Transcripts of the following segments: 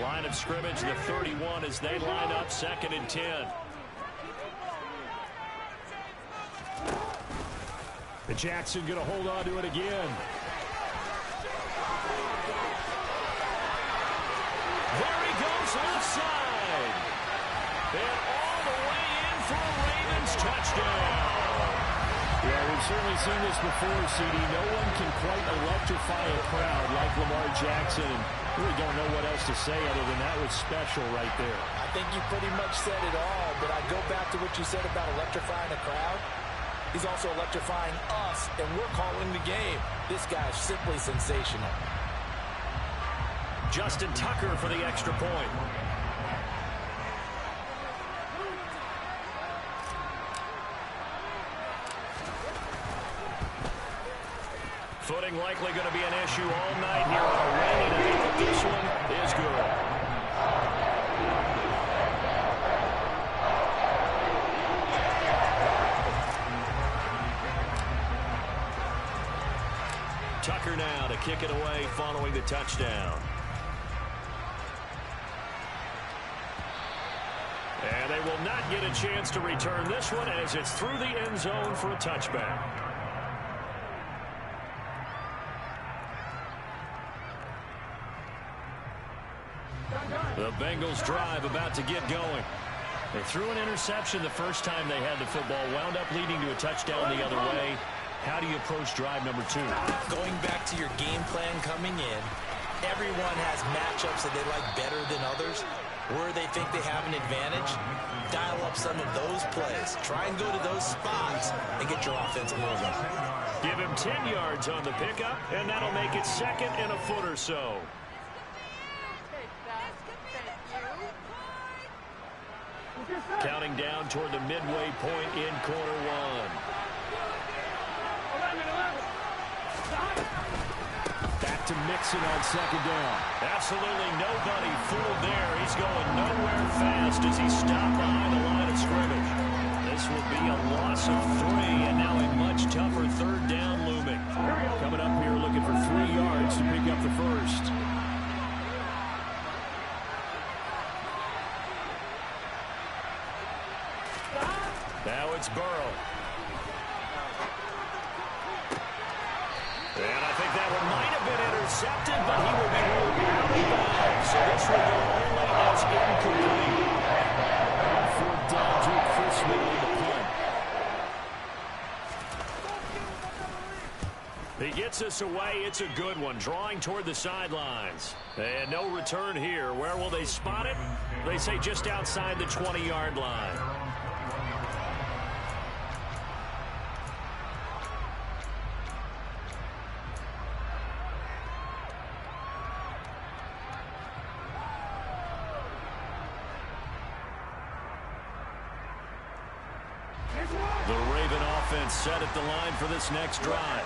Line of scrimmage, the 31 as they line up 2nd and 10. And Jackson going to hold on to it again. There he goes, left side. And all the way in for a Ravens touchdown. Yeah, we've certainly seen this before, CD. No one can quite electrify a crowd like Lamar Jackson. Really don't know what else to say other than that was special right there. I think you pretty much said it all, but I go back to what you said about electrifying a crowd. He's also electrifying us, and we're calling the game. This guy's simply sensational. Justin Tucker for the extra point. Footing likely going to be an issue all night here on a rainy night, but this one is good. Tucker now to kick it away following the touchdown. And they will not get a chance to return this one as it's through the end zone for a touchback. The Bengals drive about to get going. They threw an interception the first time they had the football, wound up leading to a touchdown the other way. How do you approach drive number 2? Going back to your game plan coming in, everyone has matchups that they like better than others. Where they think they have an advantage, dial up some of those plays. Try and go to those spots and get your offense moving. Give him 10 yards on the pickup, and that'll make it 2nd and a foot or so. Counting down toward the midway point in quarter 1. Back to Mixon on 2nd down. Absolutely nobody fooled there. He's going nowhere fast as he stopped behind the line of scrimmage. This will be a loss of 3, and now a much tougher 3rd down looming. Coming up here looking for 3 yards to pick up the first. Now it's Burrow. And I think that one might have been intercepted, but he will be ruled out of bounds. So this will go only as incomplete. 4th down, Drew Chrisman on the punt. He gets us away. It's a good one, drawing toward the sidelines. And no return here. Where will they spot it? They say just outside the 20-yard line. Set at the line for this next drive.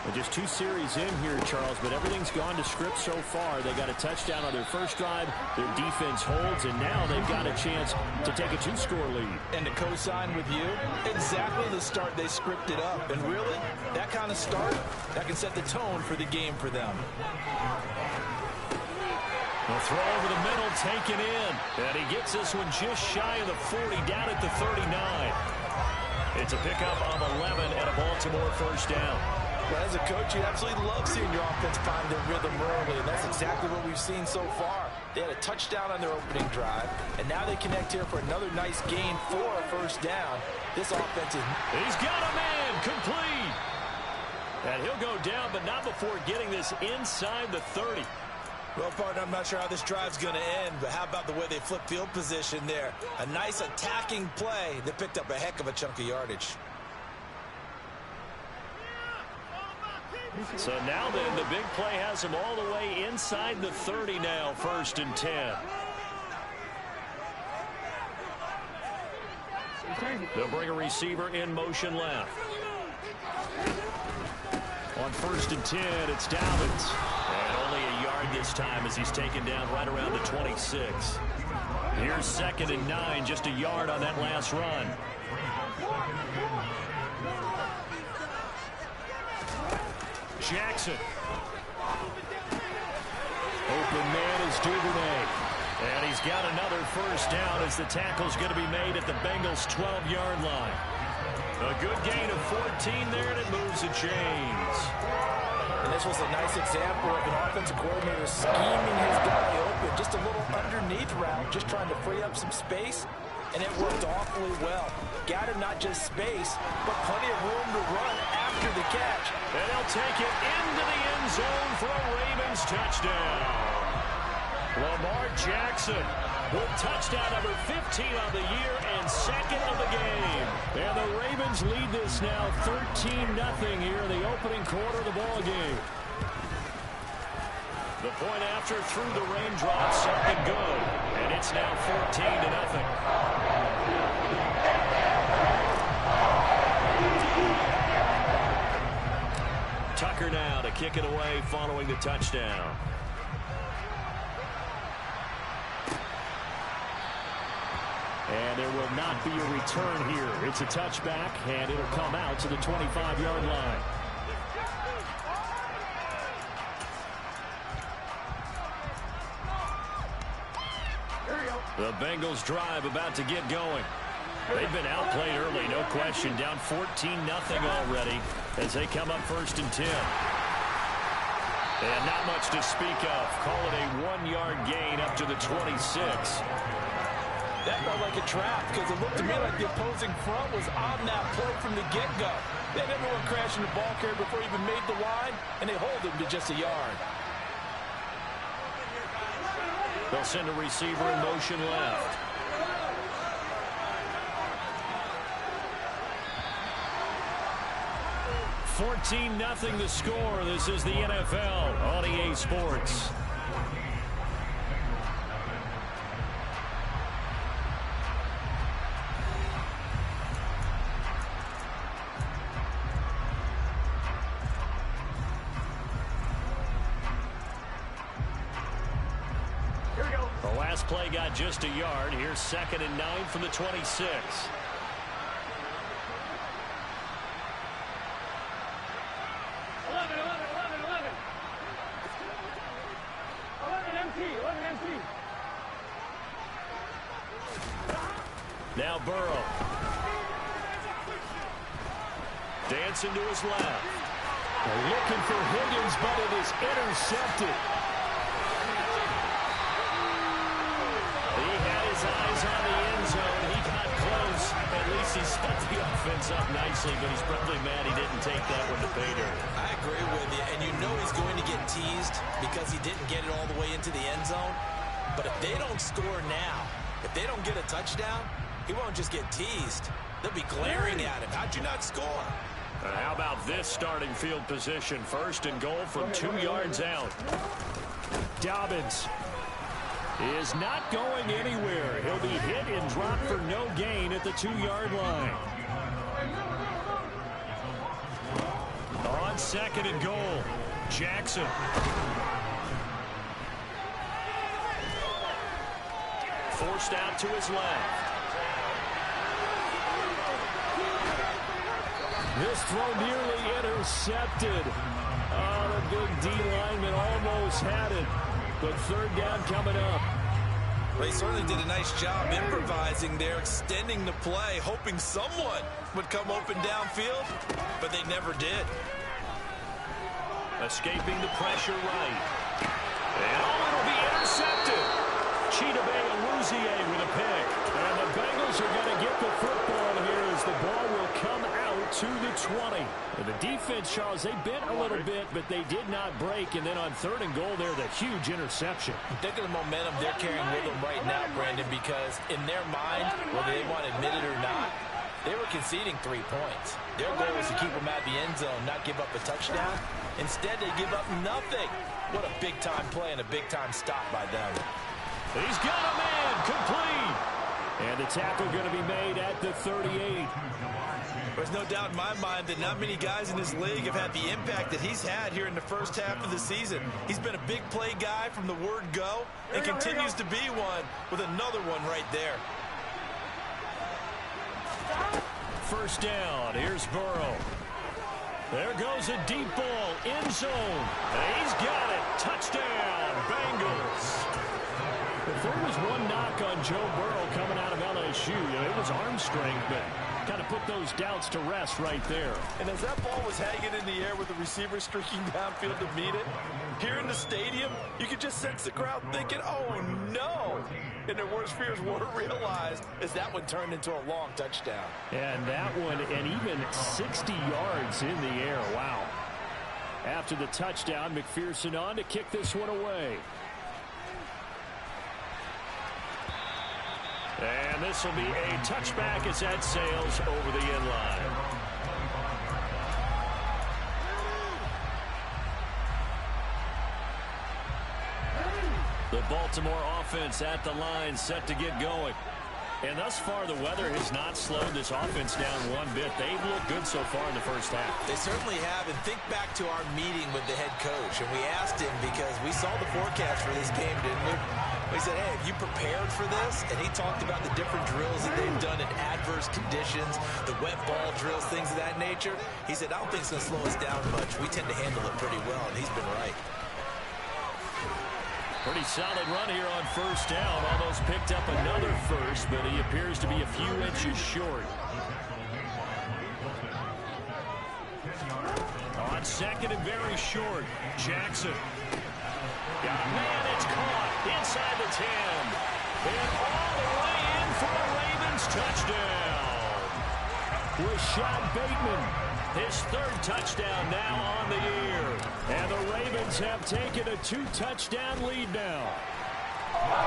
Well, just 2 series in here, Charles, but everything's gone to script so far. They got a touchdown on their first drive. Their defense holds, and now they've got a chance to take a 2-score lead. And to co-sign with you, exactly the start they scripted up. And really, that kind of start, that can set the tone for the game for them. The throw over the middle, taken in. And he gets this one just shy of the 40, down at the 39. It's a pickup of 11 and a Baltimore first down. Well, as a coach, you absolutely love seeing your offense find their rhythm early, and that's exactly what we've seen so far. They had a touchdown on their opening drive, and now they connect here for another nice gain for a first down. This offense is... He's got a man, complete. And he'll go down, but not before getting this inside the 30. Well, partner, I'm not sure how this drive's going to end, but how about the way they flip field position there? A nice attacking play that picked up a heck of a chunk of yardage. So now then, the big play has him all the way inside the 30 now, 1st and 10. They'll bring a receiver in motion left. On 1st and 10, it's Dobbins. And only a yard this time as he's taken down right around the 26. Here's 2nd and 9, just a yard on that last run. Jackson. Open man is Duvernay. And he's got another first down as the tackle's going to be made at the Bengals' 12-yard line. A good gain of 14 there, and it moves the chains. And this was a nice example of an offensive coordinator scheming his guy open. Just a little underneath route, just trying to free up some space, and it worked awfully well. Got him not just space, but plenty of room to run after the catch. And he'll take it into the end zone for a Ravens touchdown. Lamar Jackson with touchdown number 15 on the year and second of the game. And the Ravens lead this now 13-0 here in the opening quarter of the ball game. The point after through the raindrops up and good. And it's now 14-0. Tucker now to kick it away following the touchdown. And there will not be a return here. It's a touchback, and it'll come out to the 25-yard line. The Bengals drive about to get going. They've been outplayed early, no question. Down 14-0 already as they come up 1st and 10. And not much to speak of. Call it a 1-yard gain up to the 26. That felt like a trap because it looked to me like the opposing front was on that play from the get-go. They had everyone crashing the ball carrier before he even made the line, and they hold him to just a yard. They'll send a receiver in motion left. $14-0 the score. This is the NFL on EA Sports. The last play got just a yard. Here's 2nd and 9 from the 26. Now Burrow. Dancing to his left. They're looking for Higgins, but it is intercepted. He had his eyes on the end zone. He got close. At least he set the offense up nicely, but he's probably mad he didn't take that one to pay dirt. I agree with you, and you know he's going to get teased because he didn't get it all the way into the end zone. But if they don't score now, if they don't get a touchdown, he won't just get teased. They'll be glaring at him. How'd you not score? How about this starting field position? 1st and goal from 2 yards out. Dobbins is not going anywhere. He'll be hit and dropped for no gain at the 2-yard line. On 2nd and goal, Jackson. Forced out to his left. This throw nearly intercepted. Oh, the big D lineman almost had it. But 3rd down coming up. They certainly did a nice job improvising there, extending the play, hoping someone would come open downfield, but they never did. Escaping the pressure right. And it'll be intercepted. Chidobe with a pick. And the Bengals are going to get the football here as the ball will come out to the 20. And the defense, Charles, they bent a little bit, but they did not break. And then on 3rd and goal there, the huge interception. Think of the momentum they're carrying with them right now, Brandon, because in their mind, whether they want to admit it or not, they were conceding 3 points. Their goal was to keep them at the end zone, not give up a touchdown. Instead, they give up nothing. What a big-time play and a big-time stop by them. He's got a man complete. And the tackle going to be made at the 38. There's no doubt in my mind that not many guys in this league have had the impact that he's had here in the first half of the season. He's been a big play guy from the word go and continues to be one with another one right there. 1st down. Here's Burrow. There goes a deep ball. End zone. He's got it. Touchdown. Bengals. Joe Burrow coming out of LSU. It was arm strength, but kind of put those doubts to rest right there. And as that ball was hanging in the air with the receiver streaking downfield to meet it, here in the stadium, you could just sense the crowd thinking, oh, no. And their worst fears weren't realized as that one turned into a long touchdown. And that one, and even 60 yards in the air. Wow. After the touchdown, McPherson on to kick this one away. And this will be a touchback as that sails over the end line. The Baltimore offense at the line, set to get going. And thus far, the weather has not slowed this offense down one bit. They've looked good so far in the first half. They certainly have. And think back to our meeting with the head coach. And we asked him because we saw the forecast for this game, didn't we? We said, hey, have you prepared for this? And he talked about the different drills that they've done in adverse conditions, the wet ball drills, things of that nature. He said, I don't think it's going to slow us down much. We tend to handle it pretty well, and he's been right. Pretty solid run here on first down. Almost picked up another first, but he appears to be a few inches short. On second and very short, Jackson. Got a man, it's caught inside the 10. And all the way in for a Ravens touchdown. Rashad Bateman, his third touchdown now on the year. And the Ravens have taken a 2-touchdown lead now.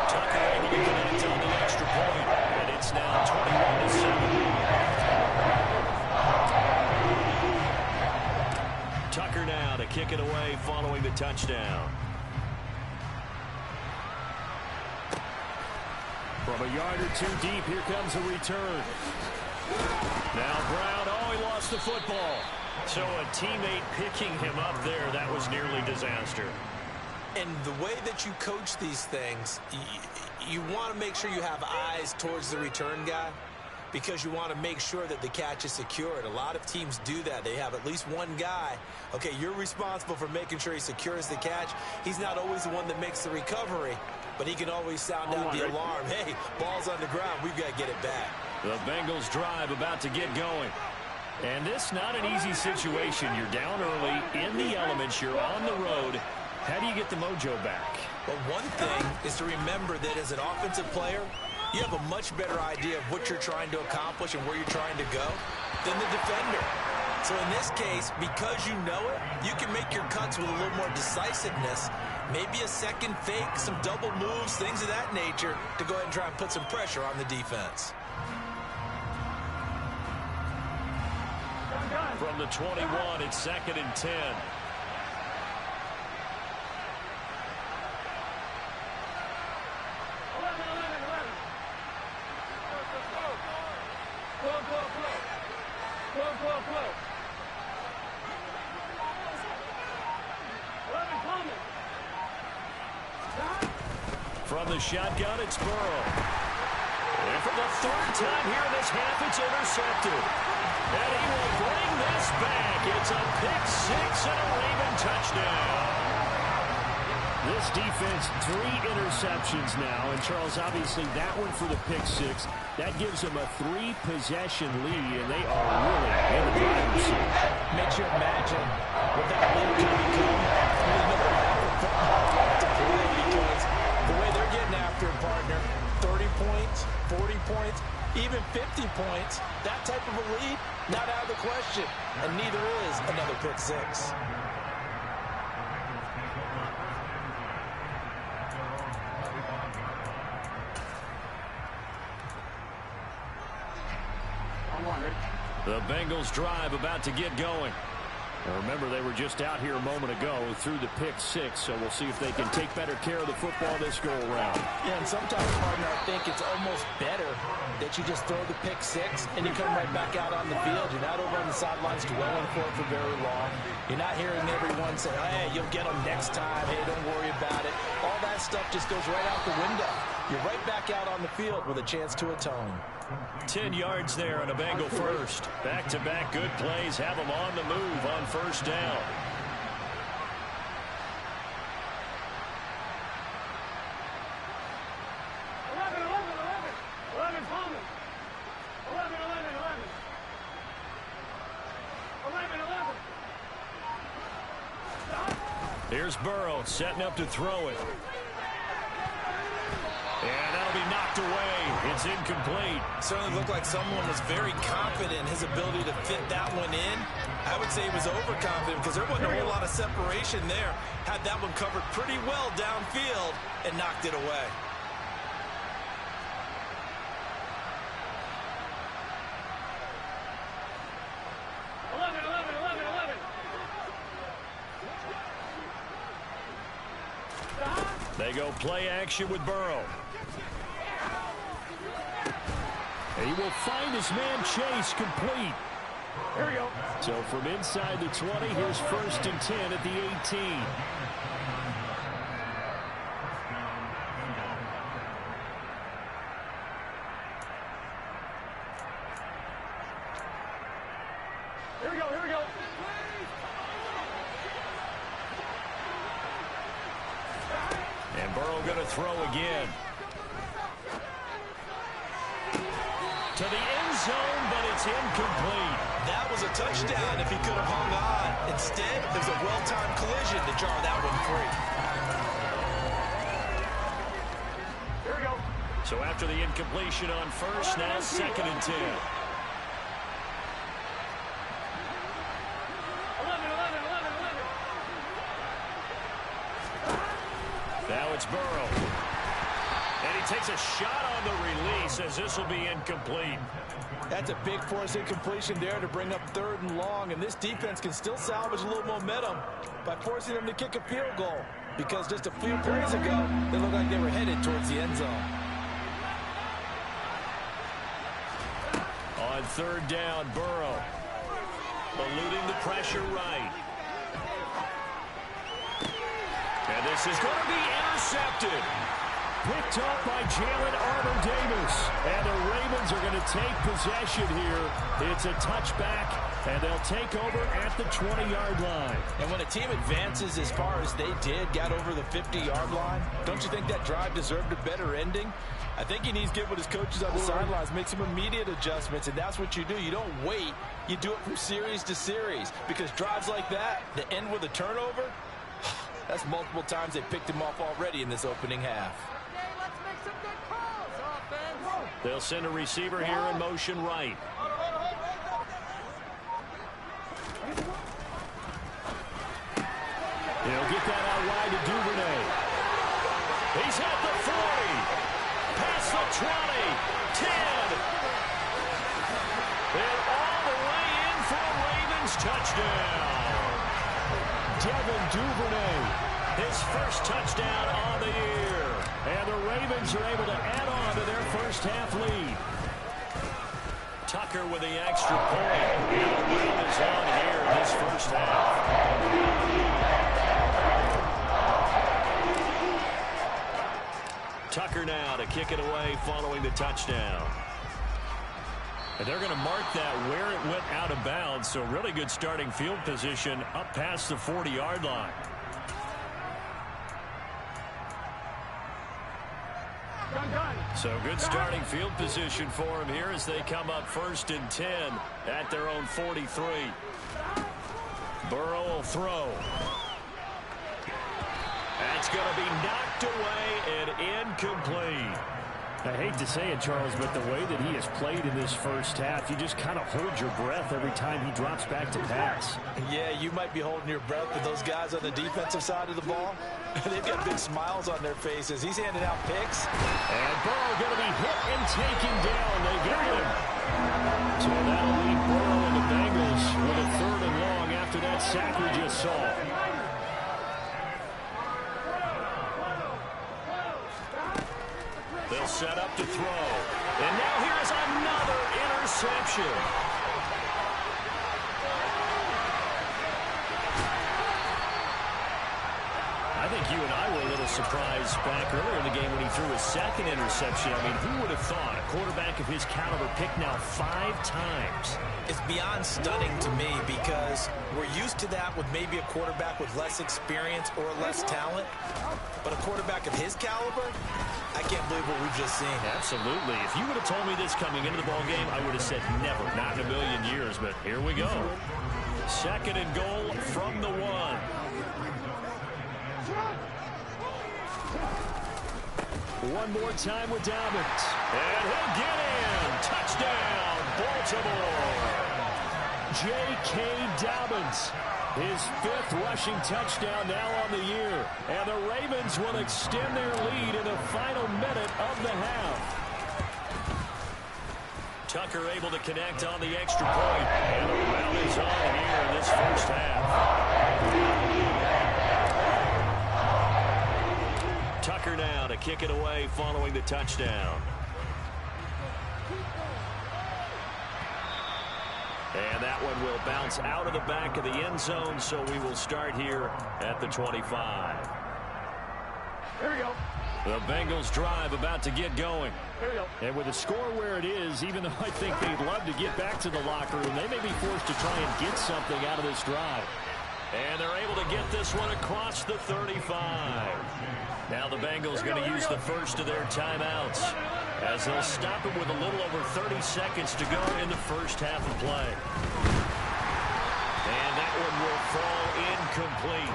Tucker able to connect on the extra point. And it's now 21-7. Tucker now to kick it away following the touchdown. From a yard or two deep, here comes a return. Now Brown, he lost the football. So a teammate picking him up there, that was nearly disaster. And the way that you coach these things, you want to make sure you have eyes towards the return guy because you want to make sure that the catch is secured. A lot of teams do that. They have at least one guy. Okay, you're responsible for making sure he secures the catch. He's not always the one that makes the recovery, but he can always sound out the alarm. Hey, ball's on the ground. We've got to get it back. The Bengals drive about to get going. And this not an easy situation. You're down early, in the elements, you're on the road. How do you get the mojo back? Well, one thing is to remember that as an offensive player, you have a much better idea of what you're trying to accomplish and where you're trying to go than the defender. So in this case, because you know it, you can make your cuts with a little more decisiveness. Maybe a second fake, some double moves, things of that nature to go ahead and try and put some pressure on the defense. From the 21, it's 2nd and 10. From the shotgun, it's Burrow. And for the third time here in this half, it's intercepted. And he will bring this back. It's a pick six and a Raven touchdown. This defense, 3 interceptions now. And, Charles, obviously that one for the pick six. That gives them a 3-possession lead, and they are really in the driver's seat. Makes you imagine what that lead can become. Because the way they're getting after it, partner, 30 points, 40 points, even 50 points, that type of a lead, not out of the question. And neither is another pick six. The Bengals drive about to get going. Now remember, they were just out here a moment ago through the pick six, so we'll see if they can take better care of the football this go-around. Yeah, and sometimes, partner, I think it's almost better that you just throw the pick six and you come right back out on the field. You're not over on the sidelines dwelling for it for very long. You're not hearing everyone say, hey, you'll get them next time. Hey, don't worry about it. All that stuff just goes right out the window. You're right back out on the field with a chance to atone. 10 yards there on a Bengal first. Back-to-back good plays have them on the move on first down. Here's Burrow setting up to throw it. And that'll be knocked away. It's incomplete. Certainly looked like someone was very confident in his ability to fit that one in. I would say he was overconfident because there wasn't a whole lot of separation there. Had that one covered pretty well downfield and knocked it away. They go play action with Burrow. He will find his man Chase complete. Here we go. So from inside the 20, here's 1st and 10 at the 18. Here we go, here we go. And Burrow going to throw again. To the end zone, but it's incomplete. That was a touchdown if he could have hung on. Instead, it was a well-timed collision to jar that one free. Here we go. So after the incompletion on 1st, now 2nd and 10. 11. Now it's Burrow. And he takes a shot on the release as this will be incomplete. That's a big force incompletion there to bring up 3rd and long. And this defense can still salvage a little momentum by forcing them to kick a field goal. Because just a few plays ago, they looked like they were headed towards the end zone. On 3rd down, Burrow. Eluding the pressure right. And this is going to be intercepted. Picked up by Jalen Armour-Davis. And the Ravens are going to take possession here. It's a touchback, and they'll take over at the 20-yard line. And when a team advances as far as they did, got over the 50-yard line, don't you think that drive deserved a better ending? I think he needs to get with his coaches on the sidelines, make some immediate adjustments, and that's what you do. You don't wait. You do it from series to series, because drives like that end with a turnover, that's multiple times they picked him off already in this opening half. They'll send a receiver here in motion right. He'll get that out wide to Duvernay. He's at the 40. Past the 20. 10. And all the way in for a Ravens touchdown. Devin Duvernay. His first touchdown on the year. And the Ravens are able to add on to their first half lead. Tucker with the extra point. And the lead is on here this first half. Tucker now to kick it away following the touchdown. And they're going to mark that where it went out of bounds. So really good starting field position up past the 40-yard line. So good starting field position for him here as they come up 1st and 10 at their own 43. Burrow will throw. That's going to be knocked away and incomplete. I hate to say it, Charles, but the way that he has played in this first half, you just kind of hold your breath every time he drops back to pass. Yeah, you might be holding your breath, but those guys on the defensive side of the ball, they've got big smiles on their faces. He's handing out picks. And Burrow going to be hit and taken down. They got him. So that'll leave Burrow and the Bengals with a 3rd and long after that sack we just saw. They'll set up to throw. And now here's another interception. I think you and I were a little surprised back earlier in the game when he threw his 2nd interception. I mean, who would have thought a quarterback of his caliber picked now 5 times? It's beyond stunning to me because we're used to that with maybe a quarterback with less experience or less talent. But a quarterback of his caliber, I can't believe what we've just seen. Absolutely. If you would have told me this coming into the ballgame, I would have said never, not in a million years. But here we go. 2nd and goal from the 1. One more time with Dobbins. And he'll get in. Touchdown, Baltimore. J.K. Dobbins. His 5th rushing touchdown now on the year. And the Ravens will extend their lead in the final minute of the half. Tucker able to connect on the extra point. And the round is on here in this first half. Tucker now to kick it away following the touchdown. And that one will bounce out of the back of the end zone, so we will start here at the 25. Here we go. The Bengals drive about to get going. Here we go. And with the score where it is, even though I think they'd love to get back to the locker room, they may be forced to try and get something out of this drive. And they're able to get this one across the 35. Now the Bengals going to use the first of their timeouts as they'll stop it with a little over 30 seconds to go in the first half of play. And that one will fall incomplete.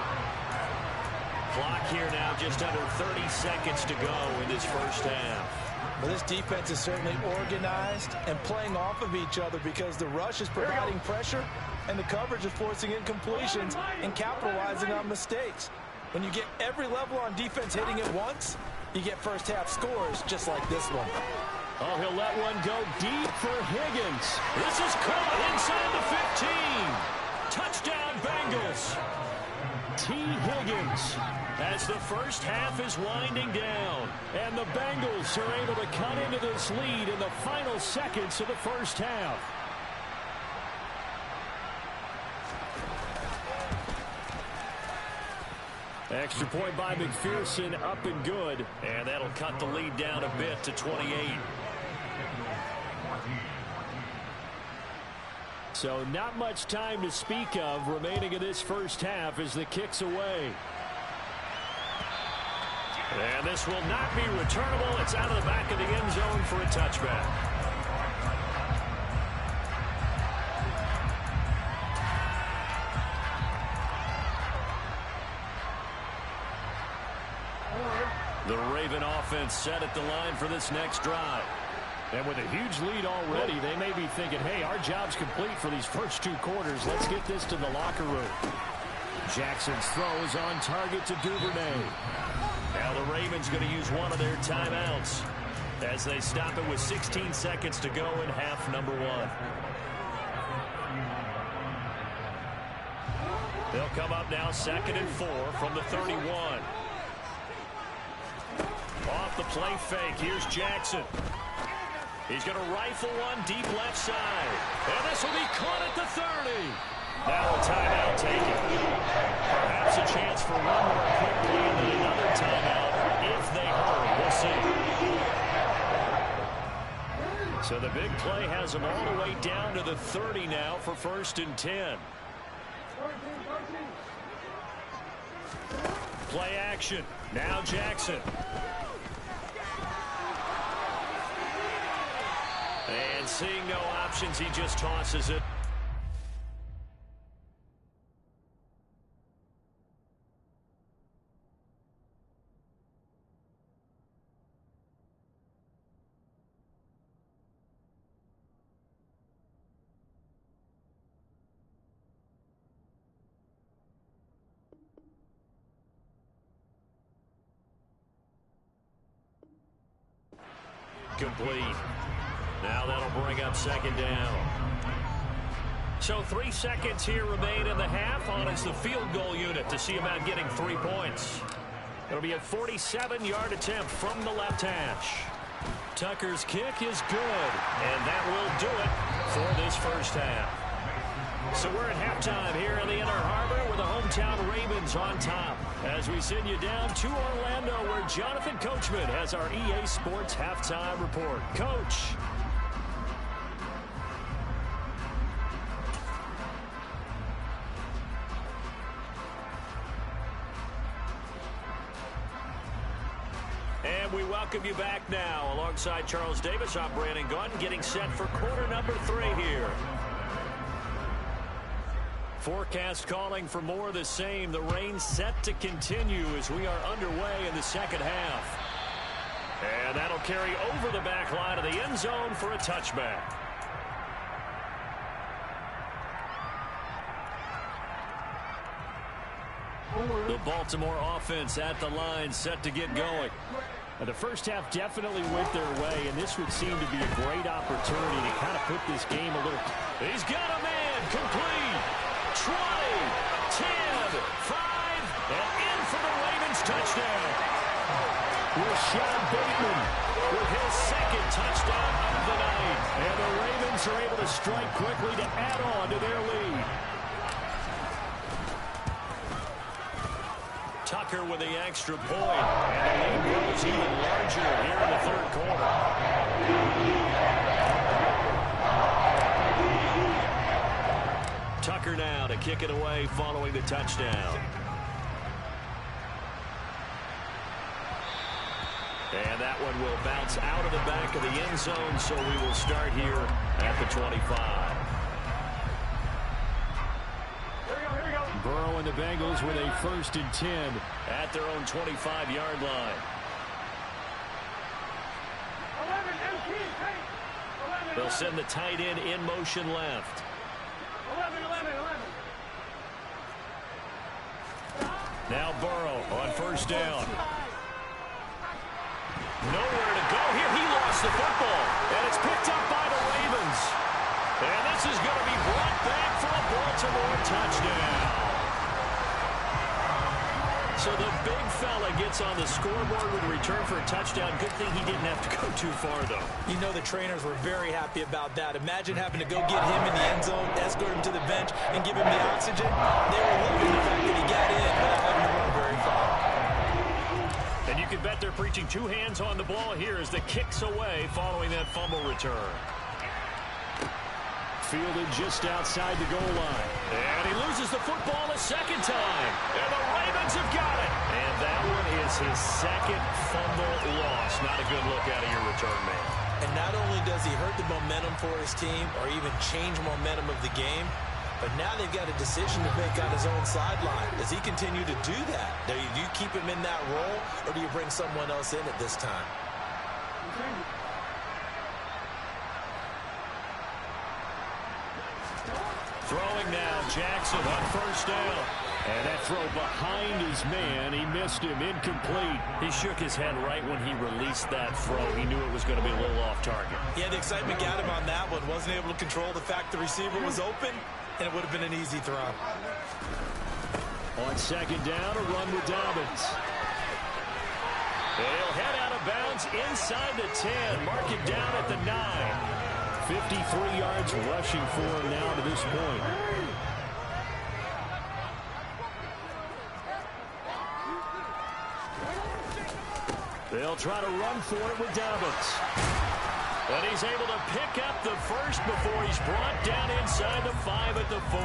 Clock here now just under 30 seconds to go in this first half. Well, this defense is certainly organized and playing off of each other because the rush is providing pressure and the coverage is forcing incompletions and capitalizing on mistakes. When you get every level on defense hitting at once, you get first half scores just like this one. Oh, he'll let one go deep for Higgins. This is caught inside the 15. Touchdown, Bengals. T. Higgins as the first half is winding down. And the Bengals are able to cut into this lead in the final seconds of the first half. Extra point by McPherson, up and good. And that'll cut the lead down a bit to 28. So not much time to speak of remaining in this first half as the kick's away. And this will not be returnable. It's out of the back of the end zone for a touchback. The Raven offense set at the line for this next drive. And with a huge lead already, they may be thinking, hey, our job's complete for these first 2 quarters. Let's get this to the locker room. Jackson's throw is on target to Duvernay. Now the Ravens going to use one of their timeouts as they stop it with 16 seconds to go in half number 1. They'll come up now 2nd and 4 from the 31. Off the play fake, here's Jackson. He's going to rifle one deep left side. And this will be caught at the 30. Now a timeout taken. Perhaps a chance for one more quick play and then another timeout if they hurry. We'll see. So the big play has them all the way down to the 30 now for 1st and 10. Play action. Now Jackson. And seeing no options, he just tosses it. Complete. Now that'll bring up 2nd down. So 3 seconds here remain in the half on as the field goal unit to see about getting 3 points. It'll be a 47-yard attempt from the left hash. Tucker's kick is good, and that will do it for this first half. So we're at halftime here in the Inner Harbor with the hometown Ravens on top as we send you down to Orlando where Jonathan Coachman has our EA Sports halftime report. Coach. And we welcome you back now. Alongside Charles Davis, I'm Brandon Gunn, getting set for quarter number 3 here. Forecast calling for more of the same. The rain set to continue as we are underway in the second half. And that'll carry over the back line of the end zone for a touchback. The Baltimore offense at the line, set to get going. The first half definitely went their way, and this would seem to be a great opportunity to kind of put this game a little... He's got a man, complete, 20, 10, 5, and in for the Ravens touchdown. Rashad Bateman with his second touchdown of the night. And the Ravens are able to strike quickly to add on to their lead. Tucker with the extra point, and the lead grows even larger here in the third quarter. Tucker now to kick it away following the touchdown. And that one will bounce out of the back of the end zone, so we will start here at the 25. Burrow and the Bengals with a 1st and 10 at their own 25-yard line. They'll send the tight end in motion left. 11. Now Burrow on 1st down. Nowhere to go here. He lost the football, and it's picked up by the Ravens. And this is going to be brought back for a Baltimore touchdown. So the big fella gets on the scoreboard with a return for a touchdown. Good thing he didn't have to go too far, though. You know the trainers were very happy about that. Imagine having to go get him in the end zone, escort him to the bench, and give him the oxygen. They were loving the fact that he got in without having to run very far. And you can bet they're preaching 2 hands on the ball here as the kick's away following that fumble return. Fielded just outside the goal line. And he loses the football a second time. And the Ravens have got it. And that one is his second fumble loss. Not a good look out of your return man. And not only does he hurt the momentum for his team or even change momentum of the game, but now they've got a decision to make on his own sideline. Does he continue to do that? Do you keep him in that role, or do you bring someone else in at this time? Throwing now, Jackson on 1st down. And that throw behind his man, he missed him, incomplete. He shook his head right when he released that throw. He knew it was going to be a little off target. Yeah, the excitement got him on that one. Wasn't able to control the fact the receiver was open, and it would have been an easy throw. On 2nd down, a run with Dobbins. They'll head out of bounds inside the 10. Mark it down at the 9. 53 yards rushing for him now to this point. They'll try to run for it with Dobbins. And he's able to pick up the first before he's brought down inside the 5 at the 4.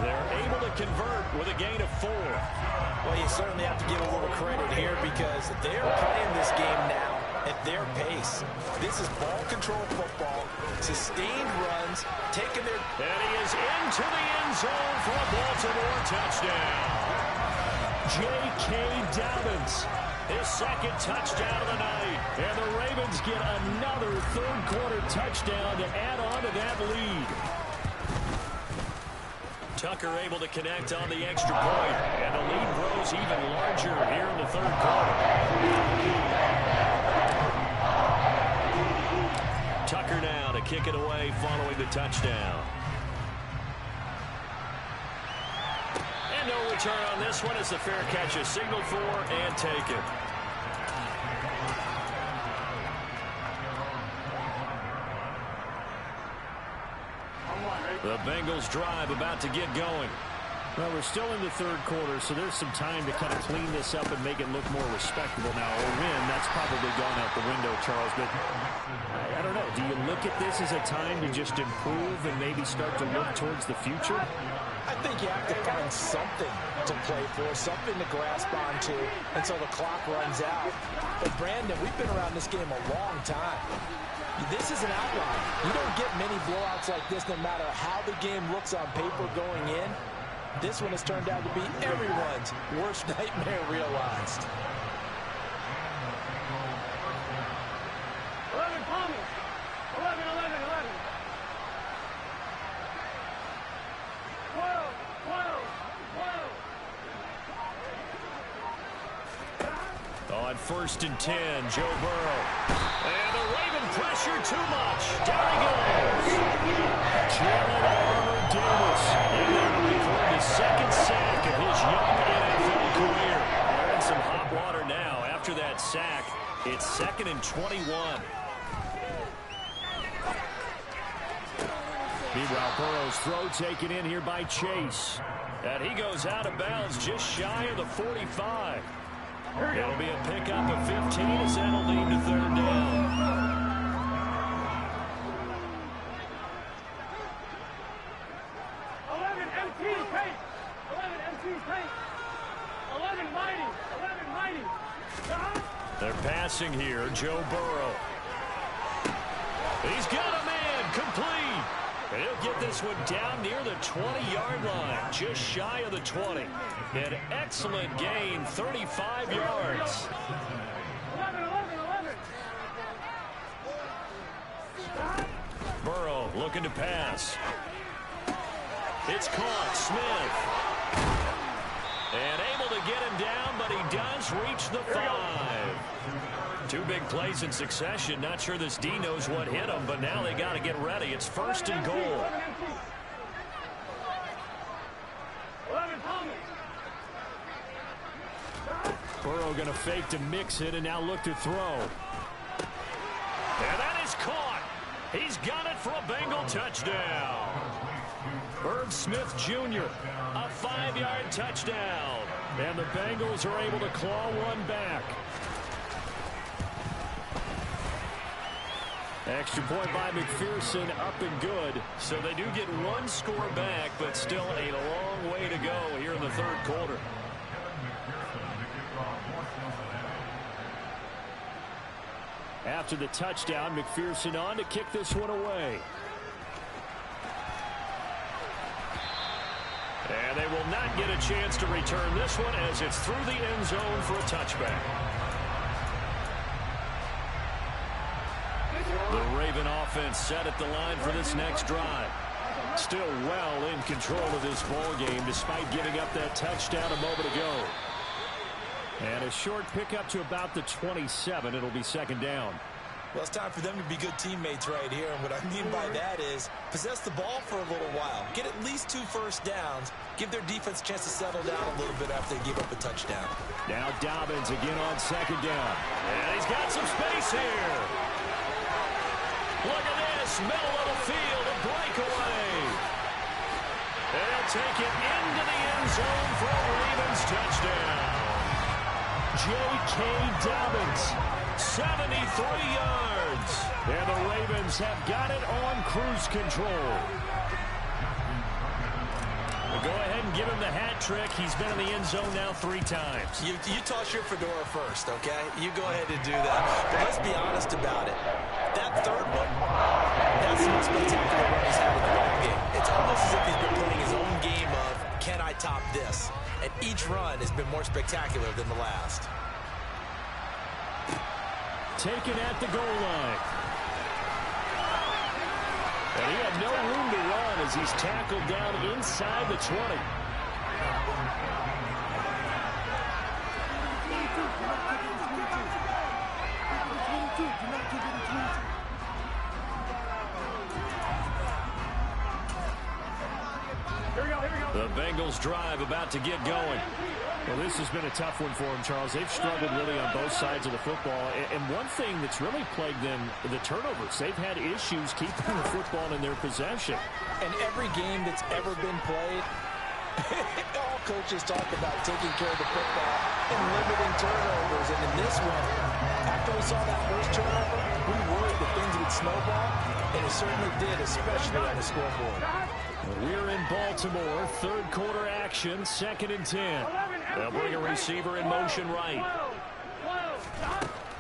They're able to convert with a gain of 4. Well, you certainly have to give a little credit here because they're playing this game now at their pace. This is ball control football, sustained runs, taking their... And he is into the end zone for a Baltimore touchdown. J.K. Dobbins, his 2nd touchdown of the night. And the Ravens get another 3rd quarter touchdown to add on to that lead. Tucker able to connect on the extra point. And the lead grows even larger here in the 3rd quarter. Tucker now to kick it away following the touchdown. And no return on this one as the fair catch is signaled for and taken. The Bengals drive about to get going. Well, we're still in the 3rd quarter, so there's some time to kind of clean this up and make it look more respectable now. A win, that's probably gone out the window, Charles, but I don't know. Do you look at this as a time to just improve and maybe start to look towards the future? I think you have to find something to play for, something to grasp onto until the clock runs out. But, Brandon, we've been around this game a long time. This is an outlier. You don't get many blowouts like this no matter how the game looks on paper going in. This one has turned out to be everyone's worst nightmare realized. 11, Tommy. 11, 11, 11. 12, 12, 12. On 1st and 10, Joe Burrow. And the Raven pressure too much. Down he goes. Jared Armour Davis. And that'll record the second sack of his young NFL career. They're in some hot water now. After that sack, it's 2nd and 21. Meanwhile, Burrow's throw taken in here by Chase. And he goes out of bounds just shy of the 45. It'll be a pickup of 15 as that'll lead to 3rd down. 11 MT paint. 11 MT paint. 11 mighty. 11 mighty. They're passing here. Joe Burrow. He's got a man complete. And he'll get this one down near the 20-yard line, just shy of the 20. An excellent gain, 35 yards. 11, 11, 11. Burrow looking to pass. It's caught. Smith. And able to get him down, but he does reach the 5. 2 big plays in succession. Not sure this D knows what hit him, but now they got to get ready. It's 1st and goal. 11, Tommy. Burrow going to fake to mix it and now look to throw. And that is caught. He's got it for a Bengal touchdown. Herb Smith Jr., a 5-yard touchdown. And the Bengals are able to claw one back. Extra point by McPherson, up and good. So they do get 1 score back, but still a long way to go here in the 3rd quarter. After the touchdown, McPherson on to kick this one away. And they will not get a chance to return this one as it's through the end zone for a touchback. The Raven offense set at the line for this next drive. Still well in control of this ball game despite giving up that touchdown a moment ago. And a short pickup to about the 27. It'll be 2nd down. Well, it's time for them to be good teammates right here. And what I mean by that is possess the ball for a little while. Get at least 2 first downs. Give their defense a chance to settle down a little bit after they give up a touchdown. Now Dobbins again on 2nd down. And he's got some space here. Look at this. Middle of the field. A breakaway. They'll take it into the end zone for a Ravens touchdown. J.K. Dobbins, 73 yards. And the Ravens have got it on cruise control. We'll go ahead and give him the hat trick. He's been in the end zone now 3 times. You toss your fedora first, okay? You go ahead and do that. But let's be honest about it. That 3rd one, that's the most spectacular run he's had in the ball game. It's almost as if he's been playing his own game of, can I top this? And each run has been more spectacular than the last. Taken at the goal line. And he had no room to run as he's tackled down inside the 20. The Bengals drive about to get going. Well, this has been a tough one for them, Charles. They've struggled really on both sides of the football. And one thing that's really plagued them, the turnovers. They've had issues keeping the football in their possession. And every game that's ever been played, all coaches talk about taking care of the football and limiting turnovers. And in this one, after we saw that first turnover, we worried that things would snowball. And it certainly did, especially on the scoreboard. We're in Baltimore, 3rd quarter action, 2nd and 10. They'll bring a receiver in motion right.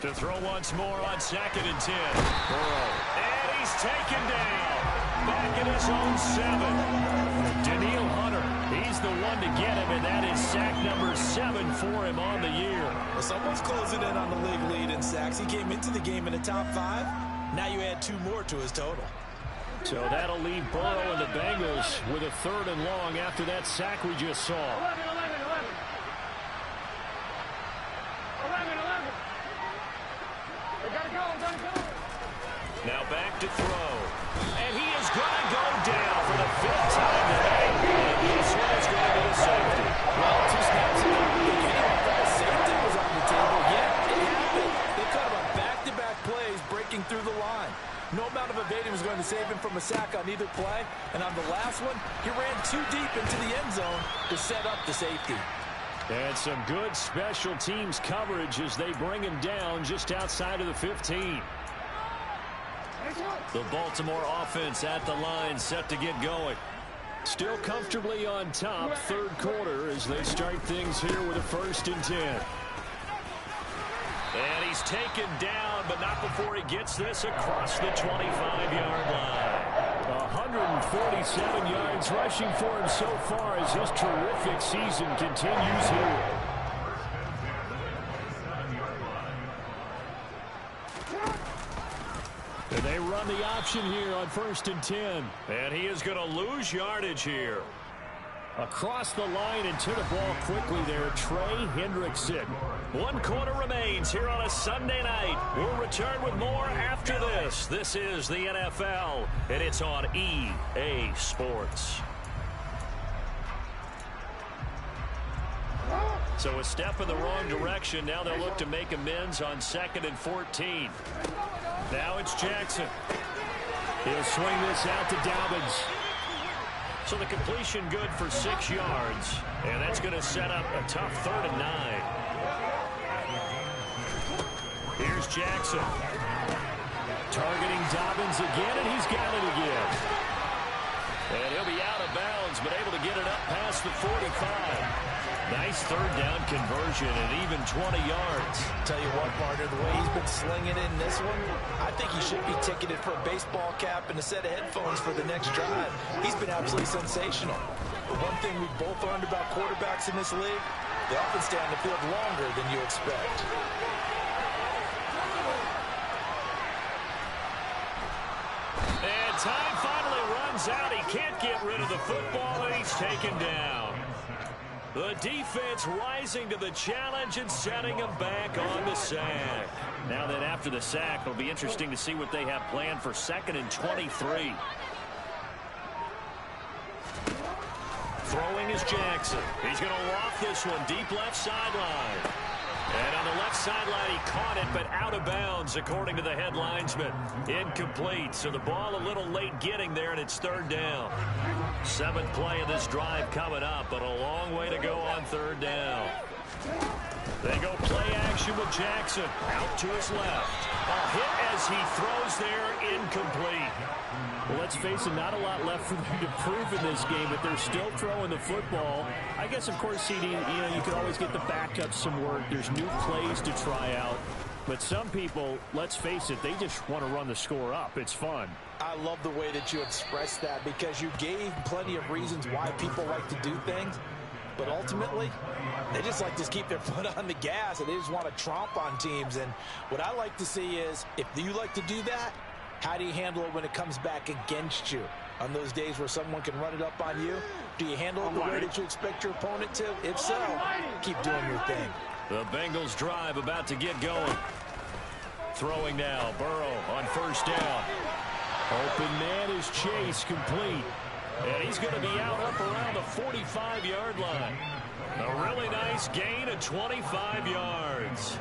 To throw once more on 2nd and 10. Burrow. And he's taken down. Back in his own 7. Daniil Hunter. He's the one to get him, and that is sack number 7 for him on the year. Well, someone's closing in on the league lead in sacks. He came into the game in the top 5. Now you add 2 more to his total. So that'll leave Burrow and the Bengals with a 3rd and long after that sack we just saw. 11. They gotta go. Now back to throw. And he is going to go down for the 5th time today. And this one is going to be a safety. Well, 2 snaps ago, anyone thought a safety was on the table. Yeah, it happened. They cut him on back-to-back plays, breaking through the line. No amount of evading was going to save him from a sack on either play. And on the last one, he ran too deep into the end zone to set up the safety. And some good special teams coverage as they bring him down just outside of the 15. The Baltimore offense at the line, set to get going. Still comfortably on top, 3rd quarter as they start things here with a 1st and 10. And he's taken down, but not before he gets this across the 25-yard line. 147 yards rushing for him so far as his terrific season continues here. And they run the option here on 1st and 10. And he is going to lose yardage here. Across the line and to the ball quickly there, Trey Hendrickson. 1 quarter remains here on a Sunday night. We'll return with more after this. This is the NFL, and it's on EA Sports. So a step in the wrong direction. Now they'll look to make amends on 2nd and 14. Now it's Jackson. He'll swing this out to Dobbins. So the completion good for 6 yards. And that's going to set up a tough 3rd and 9. Here's Jackson. Targeting Dobbins again, and he's got it again. And he'll be out of bounds, but able to get it up past the 45. Nice 3rd down conversion and even 20 yards. Tell you what, partner, the way he's been slinging in this one, I think he should be ticketed for a baseball cap and a set of headphones for the next drive. He's been absolutely sensational. The one thing we've both learned about quarterbacks in this league, they often stay on the field longer than you expect. And time finally runs out. He can't get rid of the football, and he's taken down. The defense rising to the challenge and setting him back on the sack. Now that after the sack, it'll be interesting to see what they have planned for 2nd and 23. Throwing is Jackson. He's going to loft this one deep left sideline. And on the left sideline, he caught it, but out of bounds, according to the head linesman. Incomplete, so the ball a little late getting there, and it's 3rd down. 7th play of this drive coming up, but a long way to go on 3rd down. They go play action with Jackson. Out to his left. A hit as he throws there, incomplete. Well, let's face it, not a lot left for them to prove in this game, but they're still throwing the football. I guess, of course, CD, you could always get the backups some work. There's new plays to try out. But some people, let's face it, they just want to run the score up. It's fun. I love the way that you expressed that because you gave plenty of reasons why people like to do things. But ultimately, they just like to keep their foot on the gas, and they just want to tromp on teams. And what I like to see is, if you like to do that, how do you handle it when it comes back against you? On those days where someone can run it up on you, do you handle it the way that you expect your opponent to? If so, keep doing your thing. The Bengals drive about to get going. Throwing now, Burrow on 1st down. Open man is Chase, complete. And he's going to be out up around the 45-yard line. A really nice gain of 25 yards.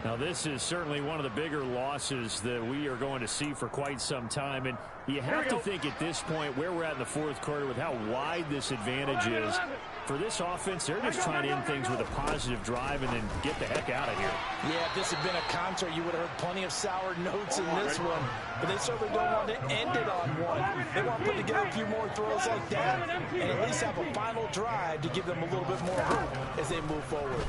Now, this is certainly one of the bigger losses that we are going to see for quite some time. And you have to think at this point where we're at in the 4th quarter with how wide this advantage is. For this offense, they're just trying to end things with a positive drive and then get the heck out of here. Yeah, if this had been a concert, you would have heard plenty of sour notes in this one. But they certainly don't want to end it on one. They want to put together a few more throws like that and at least have a final drive to give them a little bit more hope as they move forward.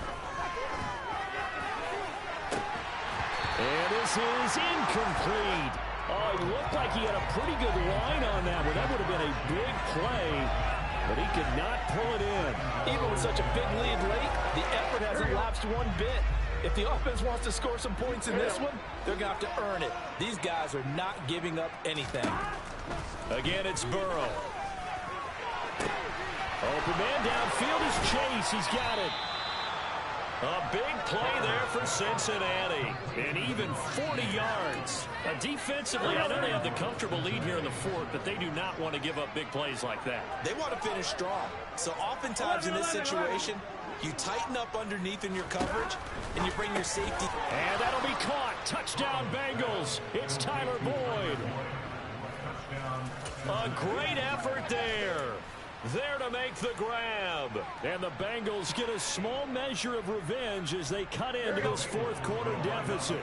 And this is incomplete. Oh, it looked like he had a pretty good line on that one. That would have been a big play, but he could not pull it in. Even with such a big lead late, the effort hasn't lapsed one bit. If the offense wants to score some points in this one, they're going to have to earn it. These guys are not giving up anything. Again, it's Burrow. Open man downfield is Chase. He's got it. A big play there for Cincinnati. And even 40 yards. Defensively, I know they have the comfortable lead here in the fourth, but they do not want to give up big plays like that. They want to finish strong. So oftentimes in this situation, you tighten up underneath in your coverage, and you bring your safety. And that'll be caught. Touchdown, Bengals. It's Tyler Boyd. A great effort there. There to make the grab. And the Bengals get a small measure of revenge as they cut into this fourth quarter deficit.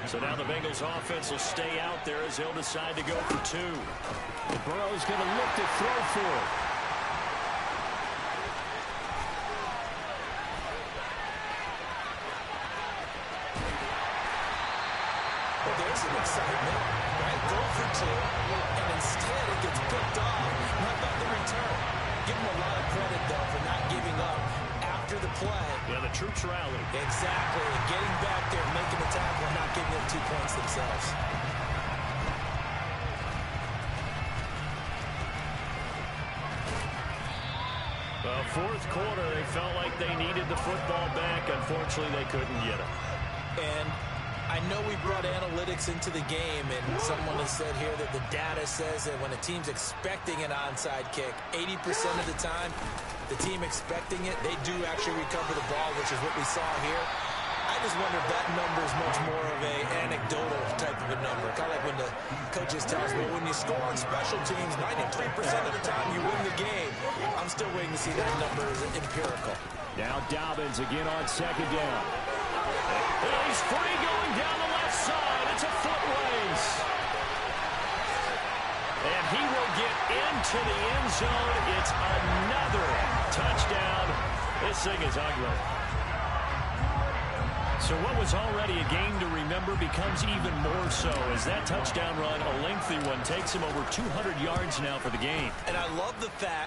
So now the Bengals offense will stay out there as they'll decide to go for two. And Burrow's going to look to throw for it. Well, there's some excitement, right? Go for two, and instead it gets picked off. How about the return? Give them a lot of credit, though, for not giving up after the play. Yeah, the troops rally. Exactly. Getting back there, making the tackle, and not giving up 2 points themselves. Well, fourth quarter, they felt like they needed the football back. Unfortunately, they couldn't get it. And I know we brought analytics into the game, and someone has said here that the data says that when a team's expecting an onside kick, 80% of the time, the team expecting it, they do actually recover the ball, which is what we saw here. I just wonder if that number is much more of an anecdotal type of a number. Kind of like when the coaches tell us, well, when you score on special teams, 93% of the time you win the game. I'm still waiting to see that number is empirical. Now Dobbins again on second down. And he's free going down the left side. It's a foot race. And he will get into the end zone. It's another touchdown. This thing is ugly. So what was already a game to remember becomes even more so as that touchdown run, a lengthy one, takes him over 200 yards now for the game. And I love the fact